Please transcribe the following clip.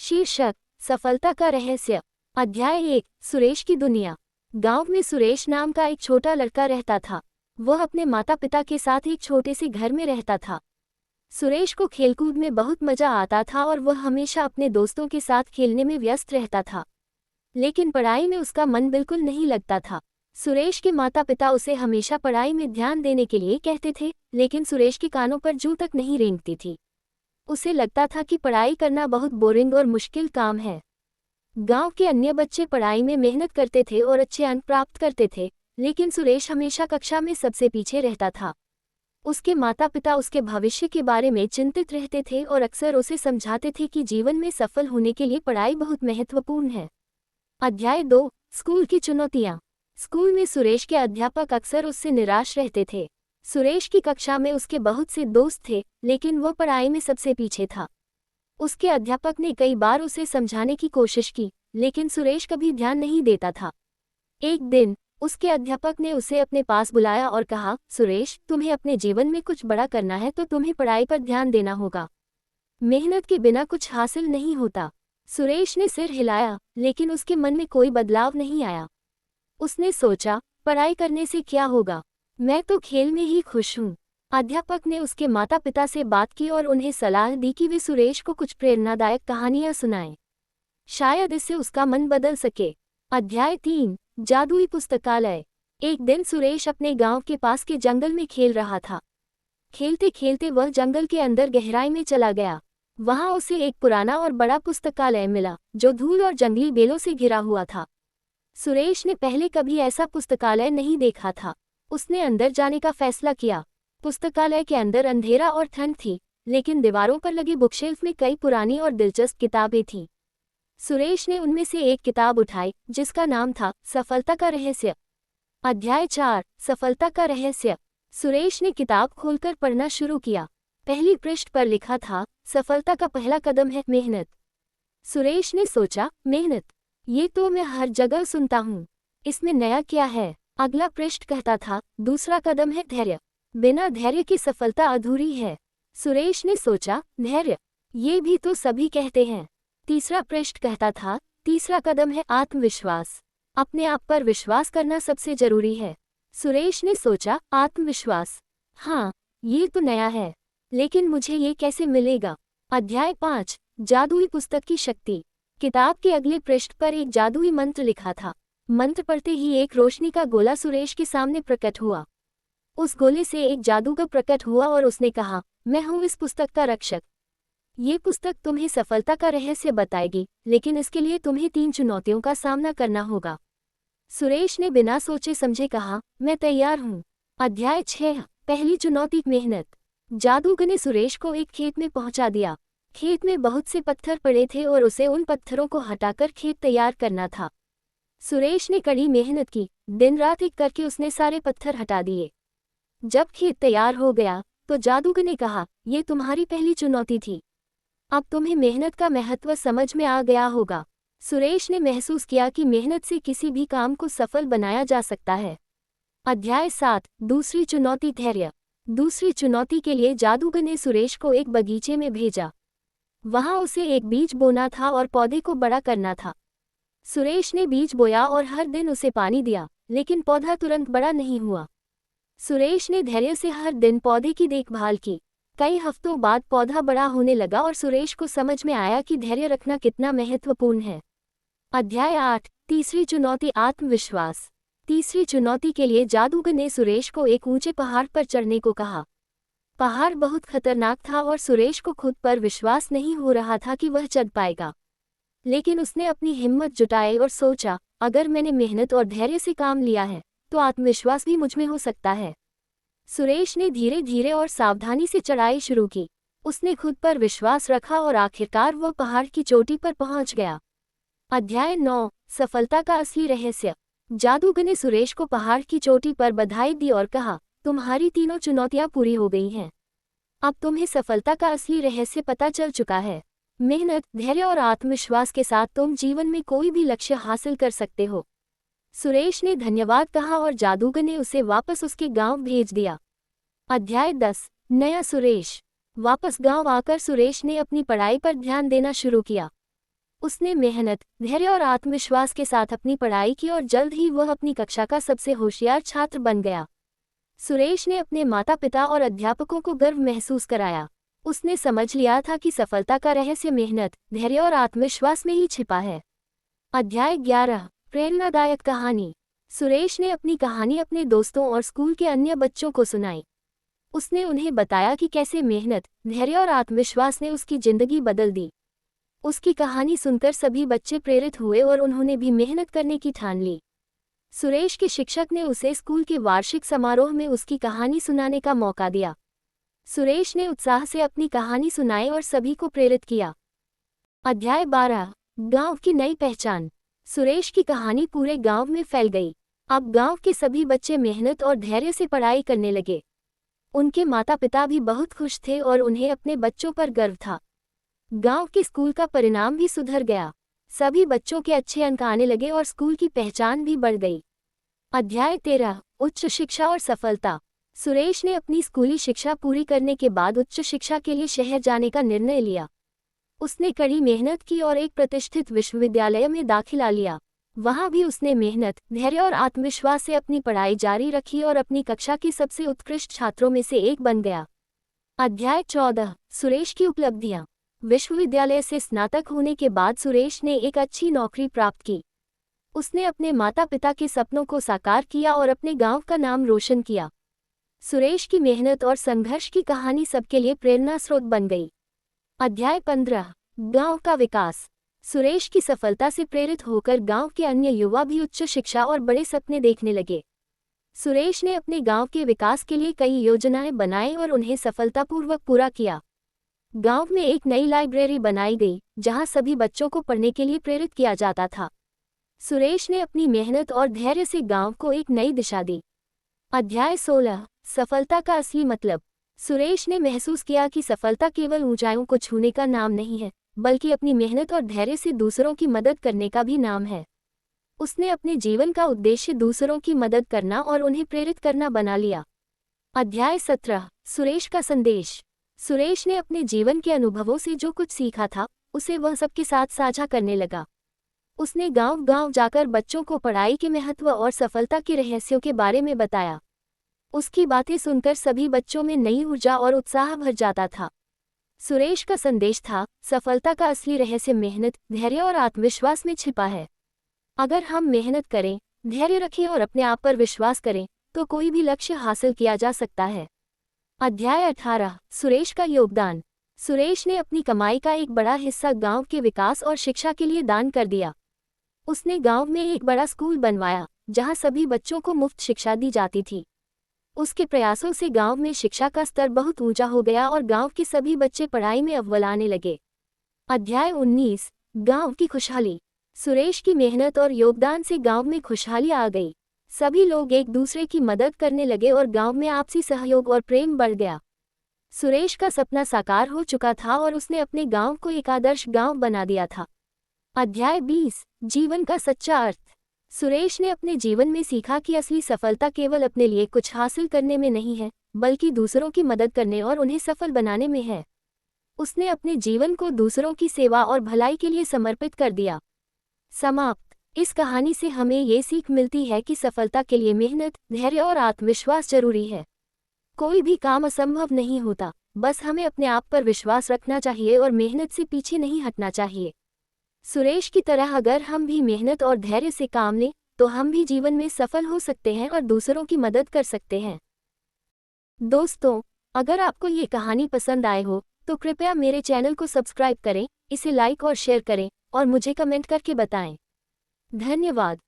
शीर्षक सफलता का रहस्य। अध्याय 1। सुरेश की दुनिया। गांव में सुरेश नाम का एक छोटा लड़का रहता था। वह अपने माता पिता के साथ एक छोटे से घर में रहता था। सुरेश को खेलकूद में बहुत मजा आता था और वह हमेशा अपने दोस्तों के साथ खेलने में व्यस्त रहता था, लेकिन पढ़ाई में उसका मन बिल्कुल नहीं लगता था। सुरेश के माता पिता उसे हमेशा पढ़ाई में ध्यान देने के लिए कहते थे, लेकिन सुरेश के कानों पर जूं तक नहीं रेंगती थी। उसे लगता था कि पढ़ाई करना बहुत बोरिंग और मुश्किल काम है। गांव के अन्य बच्चे पढ़ाई में मेहनत करते थे और अच्छे अंक प्राप्त करते थे, लेकिन सुरेश हमेशा कक्षा में सबसे पीछे रहता था। उसके माता पिता उसके भविष्य के बारे में चिंतित रहते थे और अक्सर उसे समझाते थे कि जीवन में सफल होने के लिए पढ़ाई बहुत महत्वपूर्ण है। अध्याय 2। स्कूल की चुनौतियां। स्कूल में सुरेश के अध्यापक अक्सर उससे निराश रहते थे। सुरेश की कक्षा में उसके बहुत से दोस्त थे, लेकिन वह पढ़ाई में सबसे पीछे था। उसके अध्यापक ने कई बार उसे समझाने की कोशिश की, लेकिन सुरेश कभी ध्यान नहीं देता था। एक दिन उसके अध्यापक ने उसे अपने पास बुलाया और कहा, सुरेश, तुम्हें अपने जीवन में कुछ बड़ा करना है तो तुम्हें पढ़ाई पर ध्यान देना होगा। मेहनत के बिना कुछ हासिल नहीं होता। सुरेश ने सिर हिलाया, लेकिन उसके मन में कोई बदलाव नहीं आया। उसने सोचा, पढ़ाई करने से क्या होगा, मैं तो खेल में ही खुश हूँ। अध्यापक ने उसके माता पिता से बात की और उन्हें सलाह दी कि वे सुरेश को कुछ प्रेरणादायक कहानियां सुनाएं। शायद इससे उसका मन बदल सके। अध्याय 3। जादुई पुस्तकालय। एक दिन सुरेश अपने गांव के पास के जंगल में खेल रहा था। खेलते खेलते वह जंगल के अंदर गहराई में चला गया। वहां उसे एक पुराना और बड़ा पुस्तकालय मिला, जो धूल और जंगली बेलों से घिरा हुआ था। सुरेश ने पहले कभी ऐसा पुस्तकालय नहीं देखा था। उसने अंदर जाने का फैसला किया। पुस्तकालय के अंदर अंधेरा और ठंड थी, लेकिन दीवारों पर लगे बुकशेल्फ में कई पुरानी और दिलचस्प किताबें थीं। सुरेश ने उनमें से एक किताब उठाई, जिसका नाम था सफलता का रहस्य। अध्याय 4। सफलता का रहस्य। सुरेश ने किताब खोलकर पढ़ना शुरू किया। पहली पृष्ठ पर लिखा था, सफलता का पहला कदम है मेहनत। सुरेश ने सोचा, मेहनत, ये तो मैं हर जगह सुनता हूँ, इसमें नया क्या है। अगला पृष्ठ कहता था, दूसरा कदम है धैर्य। बिना धैर्य की सफलता अधूरी है। सुरेश ने सोचा, धैर्य, ये भी तो सभी कहते हैं। तीसरा पृष्ठ कहता था, तीसरा कदम है आत्मविश्वास। अपने आप पर विश्वास करना सबसे जरूरी है। सुरेश ने सोचा, आत्मविश्वास, हाँ, ये तो नया है, लेकिन मुझे ये कैसे मिलेगा। अध्याय 5। जादुई पुस्तक की शक्ति। किताब के अगले पृष्ठ पर एक जादुई मंत्र लिखा था। मंत्र पढ़ते ही एक रोशनी का गोला सुरेश के सामने प्रकट हुआ। उस गोले से एक जादूगर प्रकट हुआ और उसने कहा, मैं हूँ इस पुस्तक का रक्षक। ये पुस्तक तुम्हें सफलता का रहस्य बताएगी, लेकिन इसके लिए तुम्हें 3 चुनौतियों का सामना करना होगा। सुरेश ने बिना सोचे समझे कहा, मैं तैयार हूँ। अध्याय 6। पहली चुनौती, मेहनत। जादूगर ने सुरेश को एक खेत में पहुंचा दिया। खेत में बहुत से पत्थर पड़े थे और उसे उन पत्थरों को हटाकर खेत तैयार करना था। सुरेश ने कड़ी मेहनत की। दिन रात एक करके उसने सारे पत्थर हटा दिए। जब खेत तैयार हो गया तो जादूगर ने कहा, ये तुम्हारी पहली चुनौती थी। अब तुम्हें मेहनत का महत्व समझ में आ गया होगा। सुरेश ने महसूस किया कि मेहनत से किसी भी काम को सफल बनाया जा सकता है। अध्याय 7। दूसरी चुनौती, धैर्य। दूसरी चुनौती के लिए जादूगर ने सुरेश को एक बगीचे में भेजा। वहां उसे एक बीज बोना था और पौधे को बड़ा करना था। सुरेश ने बीज बोया और हर दिन उसे पानी दिया, लेकिन पौधा तुरंत बड़ा नहीं हुआ। सुरेश ने धैर्य से हर दिन पौधे की देखभाल की। कई हफ्तों बाद पौधा बड़ा होने लगा और सुरेश को समझ में आया कि धैर्य रखना कितना महत्वपूर्ण है। अध्याय 8। तीसरी चुनौती, आत्मविश्वास। तीसरी चुनौती के लिए जादूगर ने सुरेश को एक ऊंचे पहाड़ पर चढ़ने को कहा। पहाड़ बहुत खतरनाक था और सुरेश को खुद पर विश्वास नहीं हो रहा था कि वह चढ़ पाएगा, लेकिन उसने अपनी हिम्मत जुटाई और सोचा, अगर मैंने मेहनत और धैर्य से काम लिया है तो आत्मविश्वास भी मुझ में हो सकता है। सुरेश ने धीरे धीरे और सावधानी से चढ़ाई शुरू की। उसने खुद पर विश्वास रखा और आखिरकार वह पहाड़ की चोटी पर पहुंच गया। अध्याय 9। सफलता का असली रहस्य। जादूगर ने सुरेश को पहाड़ की चोटी पर बधाई दी और कहा, तुम्हारी तीनों चुनौतियां पूरी हो गई हैं। अब तुम्हें सफलता का असली रहस्य पता चल चुका है। मेहनत, धैर्य और आत्मविश्वास के साथ तुम जीवन में कोई भी लक्ष्य हासिल कर सकते हो। सुरेश ने धन्यवाद कहा और जादूगर ने उसे वापस उसके गांव भेज दिया। अध्याय 10। नया सुरेश। वापस गांव आकर सुरेश ने अपनी पढ़ाई पर ध्यान देना शुरू किया। उसने मेहनत, धैर्य और आत्मविश्वास के साथ अपनी पढ़ाई की और जल्द ही वह अपनी कक्षा का सबसे होशियार छात्र बन गया। सुरेश ने अपने माता पिता और अध्यापकों को गर्व महसूस कराया। उसने समझ लिया था कि सफलता का रहस्य मेहनत, धैर्य और आत्मविश्वास में ही छिपा है। अध्याय 11, प्रेरणादायक कहानी। सुरेश ने अपनी कहानी अपने दोस्तों और स्कूल के अन्य बच्चों को सुनाई। उसने उन्हें बताया कि कैसे मेहनत, धैर्य और आत्मविश्वास ने उसकी जिंदगी बदल दी। उसकी कहानी सुनकर सभी बच्चे प्रेरित हुए और उन्होंने भी मेहनत करने की ठान ली। सुरेश के शिक्षक ने उसे स्कूल के वार्षिक समारोह में उसकी कहानी सुनाने का मौका दिया। सुरेश ने उत्साह से अपनी कहानी सुनाई और सभी को प्रेरित किया। अध्याय 12, गांव की नई पहचान। सुरेश की कहानी पूरे गांव में फैल गई। अब गांव के सभी बच्चे मेहनत और धैर्य से पढ़ाई करने लगे। उनके माता पिता भी बहुत खुश थे और उन्हें अपने बच्चों पर गर्व था। गांव के स्कूल का परिणाम भी सुधर गया। सभी बच्चों के अच्छे अंक आने लगे और स्कूल की पहचान भी बढ़ गई। अध्याय 13, उच्च शिक्षा और सफलता। सुरेश ने अपनी स्कूली शिक्षा पूरी करने के बाद उच्च शिक्षा के लिए शहर जाने का निर्णय लिया। उसने कड़ी मेहनत की और एक प्रतिष्ठित विश्वविद्यालय में दाखिला लिया। वहां भी उसने मेहनत, धैर्य और आत्मविश्वास से अपनी पढ़ाई जारी रखी और अपनी कक्षा के सबसे उत्कृष्ट छात्रों में से एक बन गया। अध्याय 14, सुरेश की उपलब्धियां। विश्वविद्यालय से स्नातक होने के बाद सुरेश ने एक अच्छी नौकरी प्राप्त की। उसने अपने माता पिता के सपनों को साकार किया और अपने गांव का नाम रोशन किया। सुरेश की मेहनत और संघर्ष की कहानी सबके लिए प्रेरणा स्रोत बन गई। अध्याय 15, गांव का विकास। सुरेश की सफलता से प्रेरित होकर गांव के अन्य युवा भी उच्च शिक्षा और बड़े सपने देखने लगे। सुरेश ने अपने गांव के विकास के लिए कई योजनाएं बनाई और उन्हें सफलतापूर्वक पूरा किया। गांव में एक नई लाइब्रेरी बनाई गई, जहां सभी बच्चों को पढ़ने के लिए प्रेरित किया जाता था। सुरेश ने अपनी मेहनत और धैर्य से गांव को एक नई दिशा दी। अध्याय 16, सफलता का असली मतलब। सुरेश ने महसूस किया कि सफलता केवल ऊंचाइयों को छूने का नाम नहीं है, बल्कि अपनी मेहनत और धैर्य से दूसरों की मदद करने का भी नाम है। उसने अपने जीवन का उद्देश्य दूसरों की मदद करना और उन्हें प्रेरित करना बना लिया। अध्याय 17, सुरेश का संदेश। सुरेश ने अपने जीवन के अनुभवों से जो कुछ सीखा था, उसे वह सबके साथ साझा करने लगा। उसने गांव-गांव जाकर बच्चों को पढ़ाई के महत्व और सफलता के रहस्यों के बारे में बताया। उसकी बातें सुनकर सभी बच्चों में नई ऊर्जा और उत्साह भर जाता था। सुरेश का संदेश था, सफलता का असली रहस्य मेहनत, धैर्य और आत्मविश्वास में छिपा है। अगर हम मेहनत करें, धैर्य रखें और अपने आप पर विश्वास करें, तो कोई भी लक्ष्य हासिल किया जा सकता है। अध्याय 18, सुरेश का योगदान। सुरेश ने अपनी कमाई का एक बड़ा हिस्सा गांव के विकास और शिक्षा के लिए दान कर दिया। उसने गांव में एक बड़ा स्कूल बनवाया, जहां सभी बच्चों को मुफ्त शिक्षा दी जाती थी। उसके प्रयासों से गांव में शिक्षा का स्तर बहुत ऊंचा हो गया और गांव के सभी बच्चे पढ़ाई में अव्वल आने लगे। अध्याय 19, गांव की खुशहाली। सुरेश की मेहनत और योगदान से गांव में खुशहाली आ गई। सभी लोग एक दूसरे की मदद करने लगे और गांव में आपसी सहयोग और प्रेम बढ़ गया। सुरेश का सपना साकार हो चुका था और उसने अपने गांव को एक आदर्श गांव बना दिया था। अध्याय 20, जीवन का सच्चा अर्थ। सुरेश ने अपने जीवन में सीखा कि असली सफलता केवल अपने लिए कुछ हासिल करने में नहीं है, बल्कि दूसरों की मदद करने और उन्हें सफल बनाने में है। उसने अपने जीवन को दूसरों की सेवा और भलाई के लिए समर्पित कर दिया। समाप्त। इस कहानी से हमें ये सीख मिलती है कि सफलता के लिए मेहनत, धैर्य और आत्मविश्वास जरूरी है। कोई भी काम असंभव नहीं होता, बस हमें अपने आप पर विश्वास रखना चाहिए और मेहनत से पीछे नहीं हटना चाहिए। सुरेश की तरह अगर हम भी मेहनत और धैर्य से काम लें, तो हम भी जीवन में सफल हो सकते हैं और दूसरों की मदद कर सकते हैं। दोस्तों, अगर आपको ये कहानी पसंद आए हो, तो कृपया मेरे चैनल को सब्सक्राइब करें, इसे लाइक और शेयर करें, और मुझे कमेंट करके बताएं। धन्यवाद।